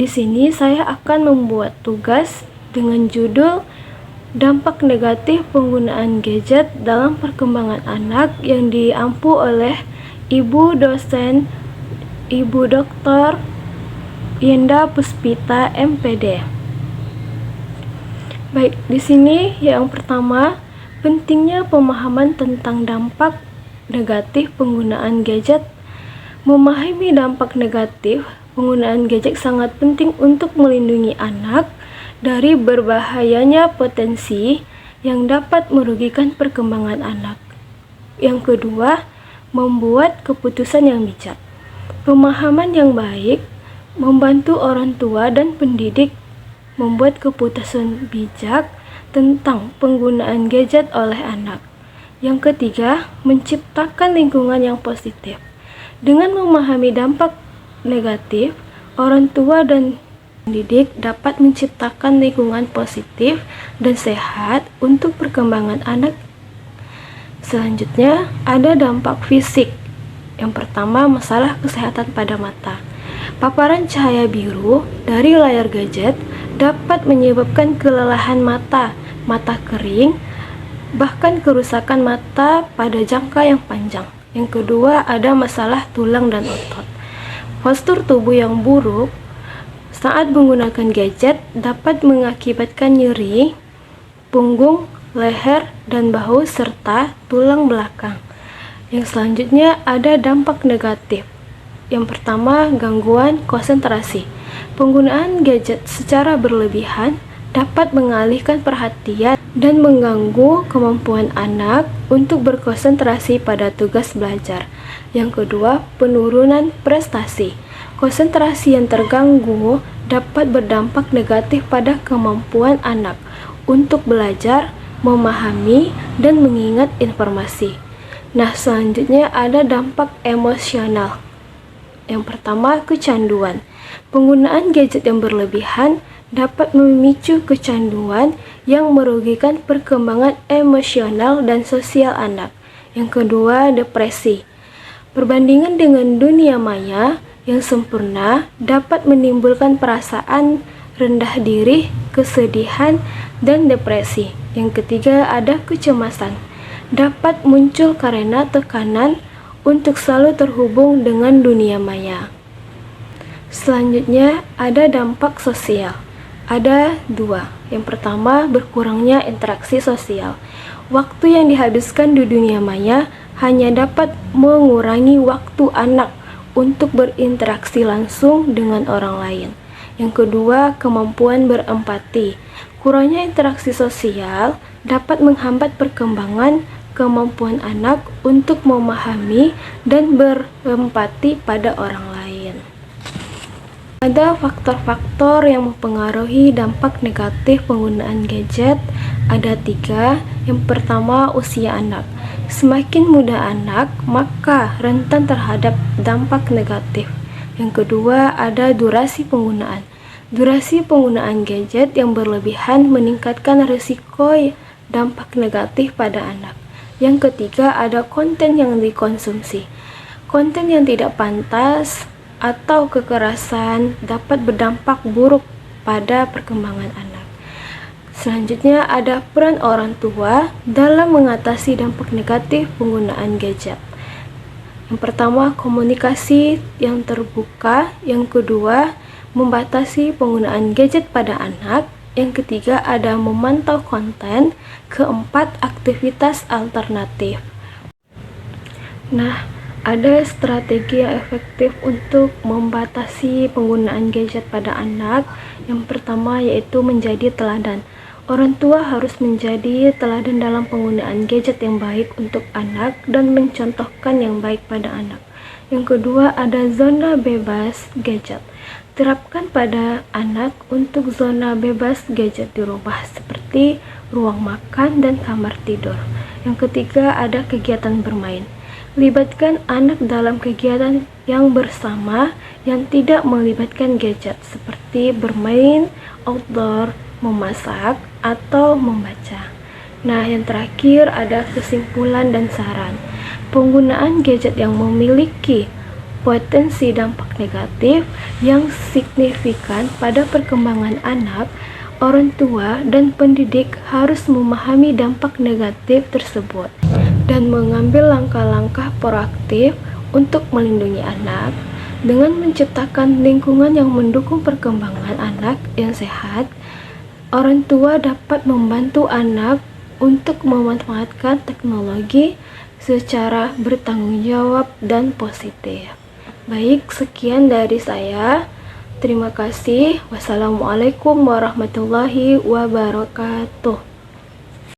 sini saya akan membuat tugas dengan judul dampak negatif penggunaan gadget dalam perkembangan anak yang diampu oleh Ibu dosen Ibu Dr. Yenda Puspita MPD. Baik, di sini yang pertama, pentingnya pemahaman tentang dampak negatif penggunaan gadget. Memahami dampak negatif penggunaan gadget sangat penting untuk melindungi anak dari berbahayanya potensi yang dapat merugikan perkembangan anak. Yang kedua, membuat keputusan yang bijak. Pemahaman yang baik membantu orang tua dan pendidik membuat keputusan bijak tentang penggunaan gadget oleh anak. Yang ketiga, menciptakan lingkungan yang positif. Dengan memahami dampak negatif, orang tua dan pendidik dapat menciptakan lingkungan positif dan sehat untuk perkembangan anak. Selanjutnya, ada dampak fisik. Yang pertama, masalah kesehatan pada mata. Paparan cahaya biru dari layar gadget dapat menyebabkan kelelahan mata, mata kering, bahkan kerusakan mata pada jangka yang panjang. Yang kedua, ada masalah tulang dan otot. Postur tubuh yang buruk saat menggunakan gadget dapat mengakibatkan nyeri punggung, leher, dan bahu serta tulang belakang. Yang selanjutnya ada dampak negatif. Yang pertama, gangguan konsentrasi. Penggunaan gadget secara berlebihan dapat mengalihkan perhatian dan mengganggu kemampuan anak untuk berkonsentrasi pada tugas belajar. Yang kedua, penurunan prestasi. Konsentrasi yang terganggu dapat berdampak negatif pada kemampuan anak untuk belajar, memahami, dan mengingat informasi. Nah, selanjutnya ada dampak emosional. Yang pertama, kecanduan. Penggunaan gadget yang berlebihan dapat memicu kecanduan yang merugikan perkembangan emosional dan sosial anak. Yang kedua, depresi. Perbandingan dengan dunia maya yang sempurna dapat menimbulkan perasaan rendah diri, kesedihan, dan depresi. Yang ketiga, ada kecemasan. Dapat muncul karena tekanan untuk selalu terhubung dengan dunia maya. Selanjutnya, ada dampak sosial. Ada dua. Yang pertama, berkurangnya interaksi sosial. Waktu yang dihabiskan di dunia maya hanya dapat mengurangi waktu anak untuk berinteraksi langsung dengan orang lain. Yang kedua, kemampuan berempati. Kurangnya interaksi sosial dapat menghambat perkembangan kemampuan anak untuk memahami dan berempati pada orang lain. Ada faktor-faktor yang mempengaruhi dampak negatif penggunaan gadget. Ada 3. Yang pertama, usia anak. Semakin muda anak, maka rentan terhadap dampak negatif. Yang kedua, ada durasi penggunaan. Durasi penggunaan gadget yang berlebihan meningkatkan risiko dampak negatif pada anak. Yang ketiga, ada konten yang dikonsumsi. Konten yang tidak pantas atau kekerasan dapat berdampak buruk pada perkembangan anak. Selanjutnya, ada peran orang tua dalam mengatasi dampak negatif penggunaan gadget. Yang pertama, komunikasi yang terbuka. Yang kedua, membatasi penggunaan gadget pada anak. Yang ketiga, ada memantau konten. Keempat, aktivitas alternatif. Nah, ada strategi yang efektif untuk membatasi penggunaan gadget pada anak. Yang pertama yaitu menjadi teladan. Orang tua harus menjadi teladan dalam penggunaan gadget yang baik untuk anak dan mencontohkan yang baik pada anak. Yang kedua, ada zona bebas gadget. Terapkan pada anak untuk zona bebas gadget di rumah seperti ruang makan dan kamar tidur. Yang ketiga, ada kegiatan bermain. Libatkan anak dalam kegiatan yang bersama yang tidak melibatkan gadget seperti bermain outdoor, memasak, atau membaca. Nah, yang terakhir ada kesimpulan dan saran. Penggunaan gadget yang memiliki potensi dampak negatif yang signifikan pada perkembangan anak, orang tua dan pendidik harus memahami dampak negatif tersebut dan mengambil langkah-langkah proaktif untuk melindungi anak. Dengan menciptakan lingkungan yang mendukung perkembangan anak yang sehat, orang tua dapat membantu anak untuk memanfaatkan teknologi secara bertanggung jawab dan positif. Baik, sekian dari saya. Terima kasih. Wassalamualaikum warahmatullahi wabarakatuh.